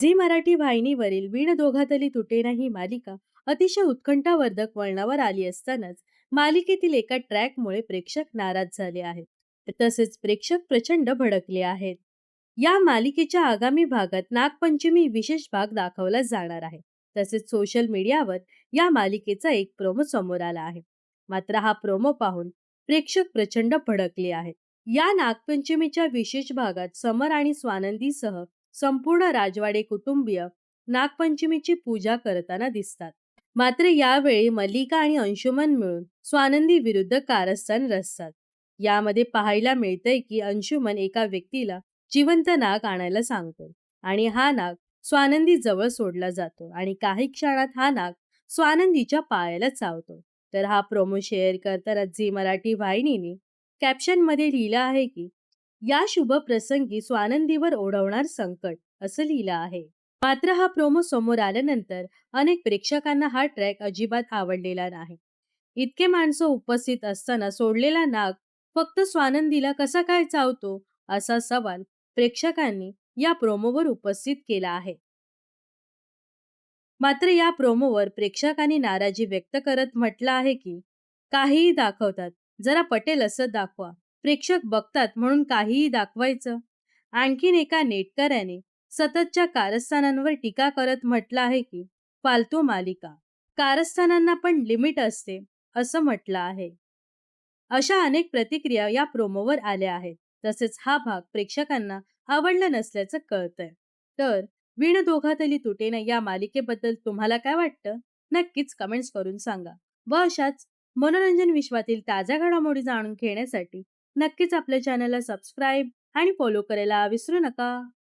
Zee Marathi वाहिनीवरील "वीण दोघातली तुटेना" ही मालिका अतिशय उत्कंठावर्धक वळणावर आली असतानाच मालिकेतील एका ट्रॅकमुळे प्रेक्षक नाराज झाले आहेत. तसेच प्रेक्षक प्रचंड भडकले आहेत. या मालिकेच्या आगामी भागात नागपंचमी विशेष भाग दाखवला जाणार आहे. तसेच सोशल मीडियावर या मालिकेचा एक प्रोमो समोर आला आहे. मात्र हा प्रोमो पाहून प्रेक्षक प्रचंड भडकले आहेत. या नागपंचमीच्या विशेष भागात समर आणि स्वानंदीसह संपूर्ण राजवाडे कुटुंबीय नागपंचमीची पूजा करताना दिसतात. मात्र यावेळी मल्लिका आणि अंशुमन मिळून स्वानंदी विरुद्ध कारस्थान रचतात. यामध्ये पाहायला मिळतंय की अंशुमन एका व्यक्तीला जिवंत नाग आणायला सांगतो आणि हा नाग स्वानंदी जवळ सोडला जातो आणि काही क्षणात हा नाग स्वानंदीच्या पायाला चावतो. तर हा प्रोमो शेअर करताना झी मराठी वाहिनीने कॅप्शन मध्ये लिहिलं आहे की या शुभ प्रसंगी स्वानंदीवर ओढवणार संकट असं लिहिलं आहे. मात्र हा प्रोमो समोर आल्यानंतर अनेक प्रेक्षकांना हा ट्रॅक अजिबात आवडलेला नाही. इतके माणसं उपस्थित असताना सोडलेला नाग फक्त स्वानंदीला कसा काय चावतो असा सवाल प्रेक्षकांनी या प्रोमोवर उपस्थित केला आहे. मात्र या प्रोमोवर प्रेक्षकांनी नाराजी व्यक्त करत म्हटलं आहे की काहीही दाखवतात, जरा पटेल असं दाखवा. प्रेक्षक बघतात म्हणून काहीही दाखवायचं. आणखीन एका नेटकऱ्याने सततच्या कारस्थानांवर टीका करत म्हटलं आहे की फालतू मालिका, कारस्थानांना पण लिमिट असते असं म्हटलं आहे. अशा अनेक प्रतिक्रिया या प्रोमोवर आल्या आहेत. तसेच हा भाग प्रेक्षकांना आवडला नसल्याचं कळतंय. तर "वीण दोघातली तुटेना" या मालिकेबद्दल तुम्हाला काय वाटतं? नक्कीच कमेंट्स करून सांगा. व अशाच मनोरंजन विश्वातील ताज्या घडामोडी जाणून घेण्यासाठी नक्कीच आपल्या चॅनलला सबस्क्राईब आणि फॉलो करायला विसरू नका.